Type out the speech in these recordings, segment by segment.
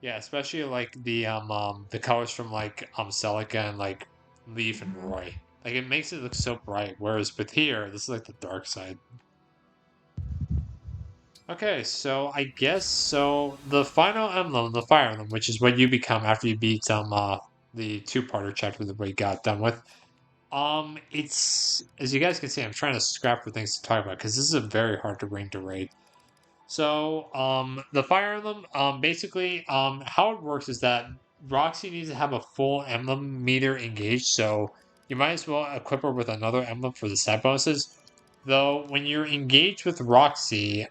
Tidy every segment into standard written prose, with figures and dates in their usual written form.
Yeah, especially like the colors from like Celica and like Leaf and Hmm. Roy. Like it makes it look so bright. Whereas with here, this is like the dark side. Okay, so I guess so the final emblem, the fire emblem, which is what you become after you beat the two-parter chapter that we got done with. It's as you guys can see, I'm trying to scrap for things to talk about because this is a very hard to bring to rate. So, the fire emblem, basically, how it works is that Roxy needs to have a full emblem meter engaged, so you might as well equip her with another emblem for the stat bonuses. Though, when you're engaged with Roxy,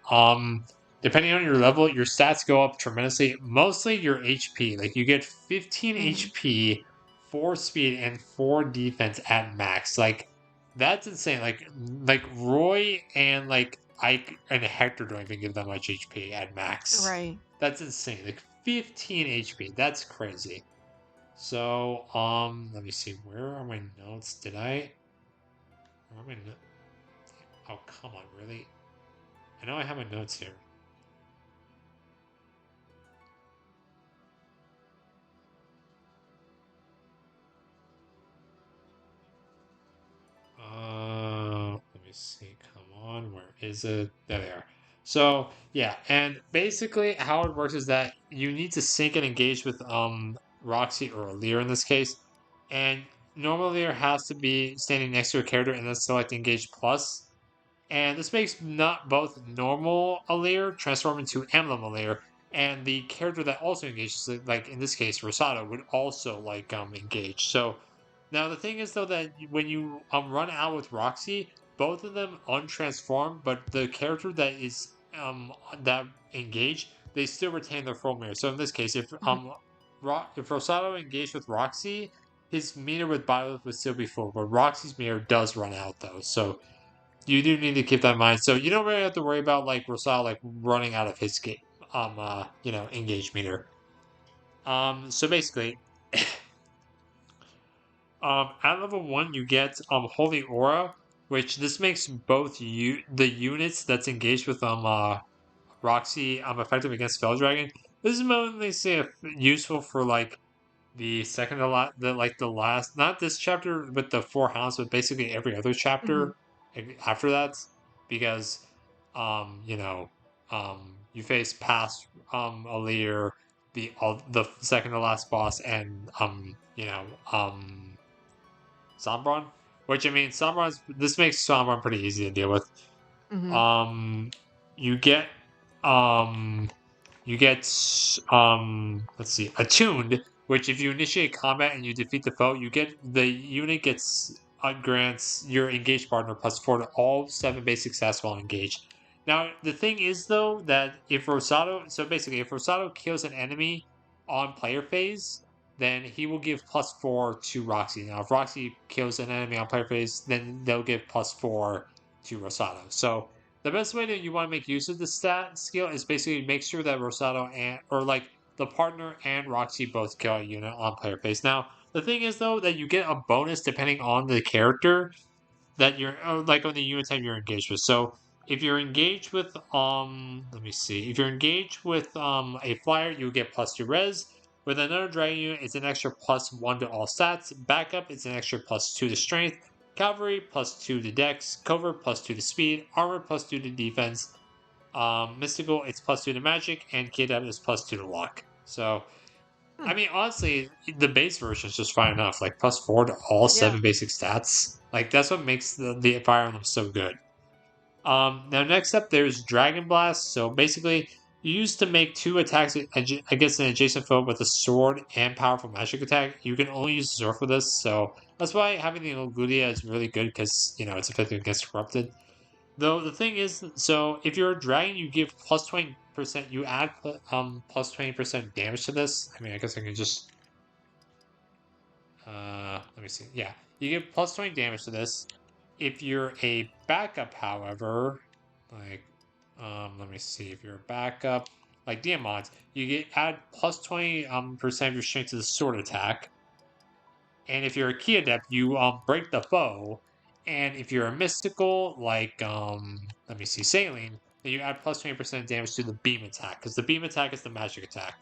depending on your level, your stats go up tremendously. Mostly your HP, like you get 15 Hmm. HP, 4 speed, and 4 defense at max. Like that's insane. Like Roy and like Ike and Hector don't even give that much HP at max. Right. That's insane. Like 15 HP. That's crazy. So, let me see. Where are my notes? Where are my no- Oh, come on, really? I know I have my notes here. Let me see. Come on, where is it? There they are. So, yeah, and basically how it works is that you need to sync and engage with Roxy or Lear in this case. And normally Lear has to be standing next to a character and then select engage plus. And this makes not both normal Alir transform into Emblem Alir, and the character that also engages, like in this case, Rosado, would also like engage. So now the thing is though that when you run out with Roxy, both of them untransform, but the character that is that engage, they still retain their full mirror. So in this case, Hmm. if Rosado engaged with Roxy, his meter with Byleth would still be full, but Roxy's mirror does run out though. So you do need to keep that in mind. So you don't really have to worry about like Rosal like running out of his game engage meter. So basically, at level 1 you get Holy Aura, which this makes both the units that's engaged with Roxy effective against Spell Dragon. This is mainly say useful for like the second to last, the last, not this chapter, but the four hounds, but basically every other Hmm. chapter after that, because, you know, you face past Alir, the second to last boss, and Sombron, which I mean, this makes Sombron pretty easy to deal with. Hmm. Um, you get um you get let's see, attuned, which if you initiate combat and you defeat the foe, the unit gets grants your engaged partner +4 to all 7 basic stats while engaged. Now the thing is though that if Rosado kills an enemy on player phase, then he will give +4 to Roxy. Now if Roxy kills an enemy on player phase, then they'll give +4 to Rosado. So the best way that you want to make use of the stat skill is basically make sure that Rosado or like the partner and Roxy both kill a unit on player phase. Now, the thing is though that you get a bonus depending on the character that like on the unit type you're engaged with. So if you're engaged with let me see, if you're engaged with a flyer, you get +2 res. With another dragon unit, it's an extra +1 to all stats. Backup, it's an extra +2 to strength. Cavalry +2 to dex. Covert +2 to speed. Armor +2 to defense. Mystical, it's +2 to magic, and Kidab is +2 to luck. So I Hmm. mean, honestly, the base version is just fine enough. Like +4 to all Yeah. 7 basic stats. Like that's what makes the Fire Emblem so good. Now next up, there's Dragon Blast. So basically, you used to make 2 attacks against an adjacent foe with a sword and powerful magic attack. You can only use the sword for this, so that's why having the Lugia is really good because it's effective against corrupted. Though the thing is, so if you're a dragon, you give +20%. You add +20% damage to this. I mean, I guess I can just let me see. Yeah, you give +20 damage to this. If you're a backup, however, like let me see. If you're a backup, like Diamond, you get add +20 percent of your strength to the sword attack. And if you're a key adept, you break the foe. And if you're a mystical, like let me see, saline, then you add +20% damage to the beam attack, because the beam attack is the magic attack.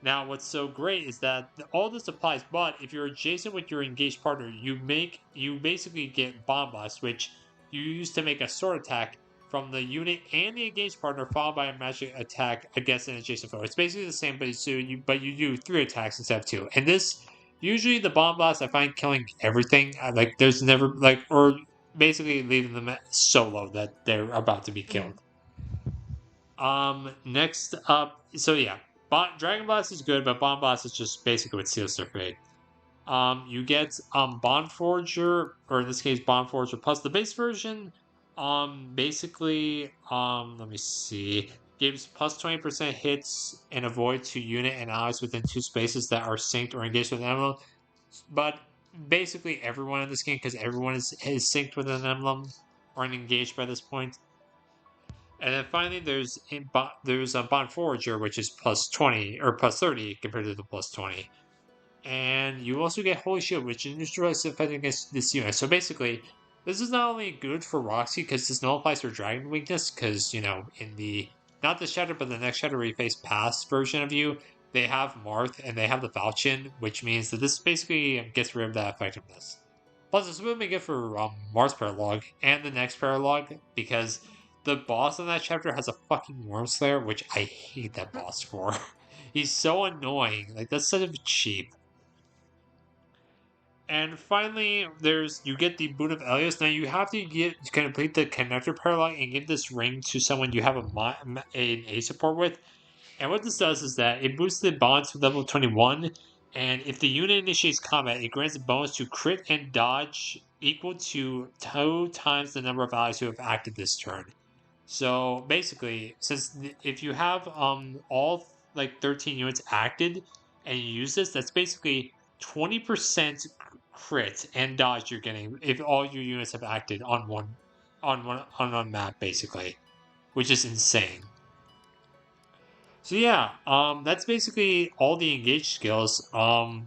Now, what's so great is that all this applies, but if you're adjacent with your engaged partner, you basically get bomb blast, which you use to make a sword attack from the unit and the engaged partner, followed by a magic attack against an adjacent foe. It's basically the same, but you do 3 attacks instead of 2. And this usually the bomb blast I find killing everything. Like there's never like or basically leaving them so low that they're about to be Mhm. killed. Next up, so yeah, Dragon Blast is good, but Bond Blast is just basically what seals their fate. You get Bond Forger, or in this case, Bond Forger plus the base version. Basically, let me see, gives plus 20% hits and avoid to unit and allies within 2 spaces that are synced or engaged with an emblem. But basically, everyone in this game, because everyone is synced with an emblem or engaged by this point. And then finally, there's a Bond Forager, which is plus 20 or plus 30 compared to the plus 20. And you also get Holy Shield, which neutralizes effect against this unit. So basically, this is not only good for Roxy because this nullifies her Dragon weakness, because, in the, not the Shadow, but the next Shadow Reface Pass version of you, they have Marth and they have the Falchion, which means that this basically gets rid of that effectiveness. Plus, it's really good for Mars Paralog and the next Paralog because the boss in that chapter has a fucking Worm Slayer, which I hate that boss for. He's so annoying. Like, that's such a cheap. And finally, you get the Boon of Elios. Now you have to complete the connector paralog and give this ring to someone you have an A support with. And what this does is that it boosts the bond to level 21. And if the unit initiates combat, it grants a bonus to crit and dodge equal to 2 times the number of allies who have acted this turn. So basically, if you have all like 13 units acted and you use this, that's basically 20% crit and dodge you're getting if all your units have acted on one map basically, which is insane. So yeah, that's basically all the engaged skills.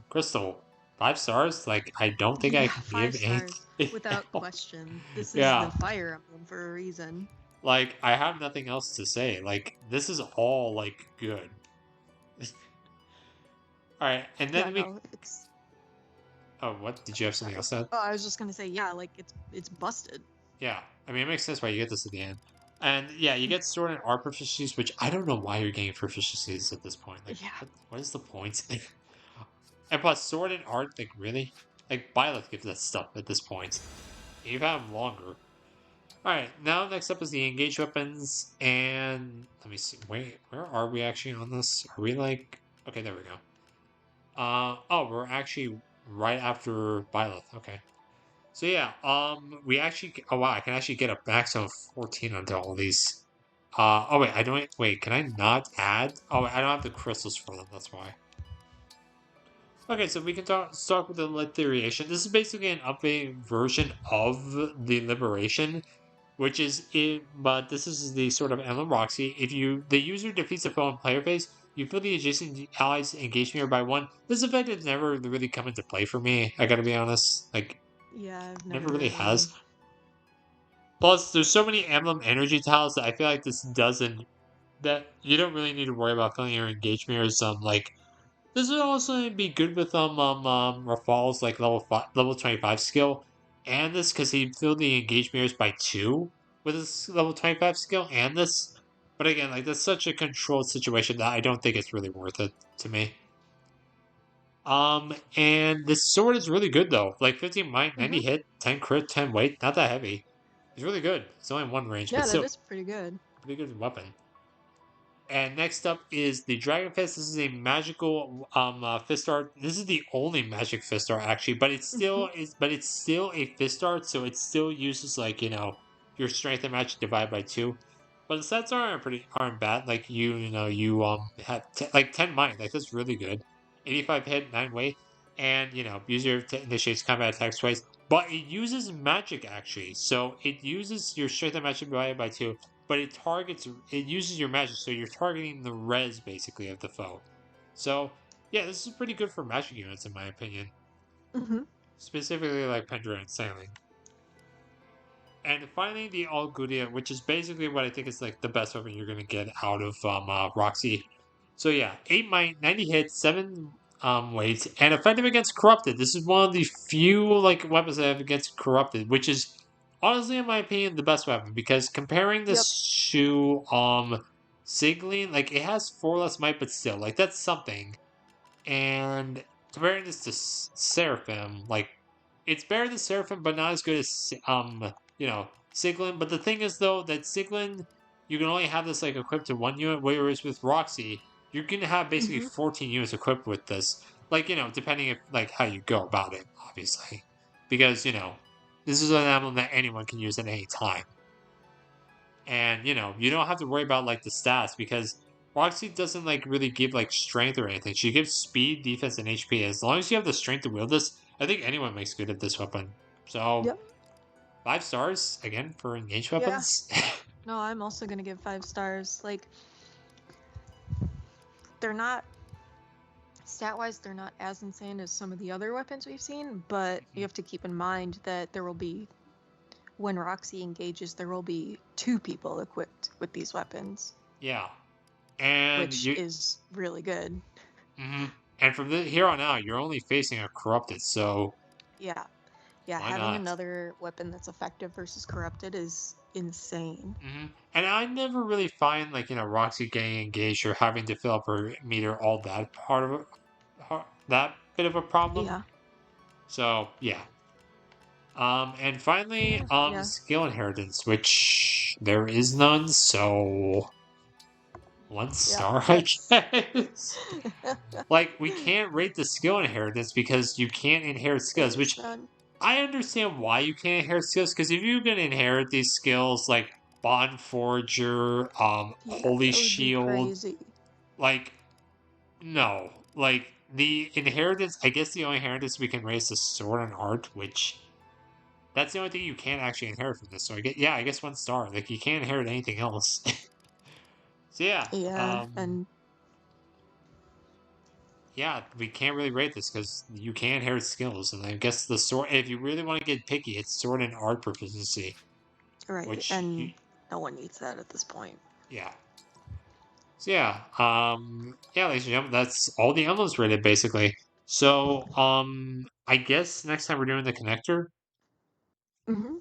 Crystal, 5 stars. Like I don't think I Yeah, can give 5 stars anything without else. question. This is the Yeah, Fire Emblem for a reason. like I have nothing else to say. Like this is all like good. All right, and Yeah, then we. no, it's Oh, what? Did you have something sorry. else to add? Oh, I was just gonna say, yeah, like it's busted. Yeah, I mean it makes sense why you get this at the end. And yeah, you get sword and art proficiencies, which I don't know why you're getting proficiencies at this point. Like, Yeah. what is the point? And plus, sword and art, like really, like Byleth gives that stuff at this point. You've had them longer. All right, now next up is the engaged weapons, and let me see. Wait, where are we actually on this? Are we like? Okay, there we go. Oh, we're actually right after Byleth. Okay. So yeah, we actually, oh wow, I can actually get a maximum of 14 onto all these. Oh wait, I don't, wait, can I not add? Oh, I don't have the crystals for them, that's why. Okay, so we can start with the Lithuriation. This is basically an updated version of the Liberation, which is it, but this is the sort of Emblem Roxy. If the user defeats a foe in player phase, you feel the adjacent allies engage me by 1. This effect has never really come into play for me, I gotta be honest. Like, Yeah, I've never never really has. really. Plus, there's so many emblem energy tiles that I feel like this doesn't that you don't really need to worry about filling your engage mirrors. Like this would also be good with Rafal's like level 25 skill, and this because he filled the engage mirrors by 2 with his level 25 skill, and this. But again, like that's such a controlled situation that I don't think it's really worth it to me. And this sword is really good though. Like 15 might, Hmm. 90 hit, 10 crit, 10 weight. Not that heavy. It's really good. It's only 1 range, but Yeah, that still is pretty good. pretty good weapon. And next up is the Dragon Fist. This is a magical fist art. This is the only magic fist art actually, but Hmm. it's still a fist art, so it still uses like, your strength and magic divided by 2. But the stats aren't bad. Like you have like 10 might. Like that's really good. 85 hit, 9 weight, and user initiates combat attacks twice. But it uses magic actually. So it uses your strength and magic divided by 2, but it uses your magic, so you're targeting the res basically of the foe. So yeah, this is pretty good for magic units in my opinion, Hmm. specifically like Pendra and Sailing. And finally, the All Gudia, which is basically what I think is like the best weapon you're gonna get out of Roxy. So yeah, 8 might, 90 hits, 7 weights, and effective against corrupted. This is one of the few like weapons that have against corrupted, which is honestly, in my opinion, the best weapon because comparing Yep. this to Sigling, like it has 4 less might, but still, like that's something. And comparing this to Seraphim, like it's better than Seraphim, but not as good as Siglin. But the thing is though that Siglin, you can only have this like equipped to 1 unit, whereas with Roxy, you can have basically Hmm. 14 units equipped with this. Like depending if like how you go about it, obviously, because this is an emblem that anyone can use at any time. And you don't have to worry about like the stats because Roxy doesn't like really give like strength or anything. She gives speed, defense, and HP. As long as you have the strength to wield this, I think anyone makes good at this weapon. So Yep. 5 stars again for engaged Yeah. weapons. No, I'm also gonna give 5 stars. Like, they're not stat wise, they're not as insane as some of the other weapons we've seen, but you have to keep in mind that there will be, when Roxy engages, there will be 2 people equipped with these weapons, Yeah, and which is really good. mhm. And from here on out, you're only facing a corrupted. So Yeah. Yeah, why having not? another weapon that's effective versus corrupted is insane. And I never really find like Roxy getting engaged or having to fill up her meter all that part of that bit of a problem. Yeah. So yeah. And finally, Yeah. skill inheritance, which there is none, so one Yeah. star, I That's guess. Like, we can't rate the skill inheritance because you can't inherit there skills, is which none. I understand why you can't inherit skills, because if you can inherit these skills like Bond Forger, Yeah, Holy that would be Shield, crazy. like, no. Like, the inheritance, I guess the only inheritance we can raise is Sword and Art, which that's the only thing you can't actually inherit from this. So I guess 1 star. Like you can't inherit anything else. So Yeah, and yeah, we can't really rate this because you can inherit skills, and I guess the sword. If you really want to get picky, it's sword and art proficiency, right, which and no one needs that at this point. yeah. So ladies and gentlemen, that's all the emblems rated basically. So I guess next time we're doing the connector. Hmm.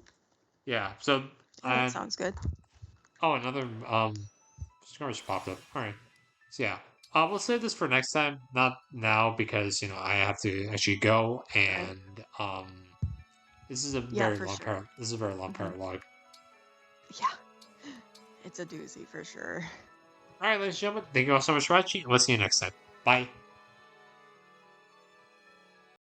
Yeah. So Yeah, that and sounds good. another skirmish popped up. All right. So we'll save this for next time, not now because I have to actually go Right. and this is a Yeah, very for long sure. this is a very long Hmm. paralog. Yeah, it's a doozy for sure. All right, ladies and gentlemen, thank you all so much for watching, and we'll see you next time. Bye.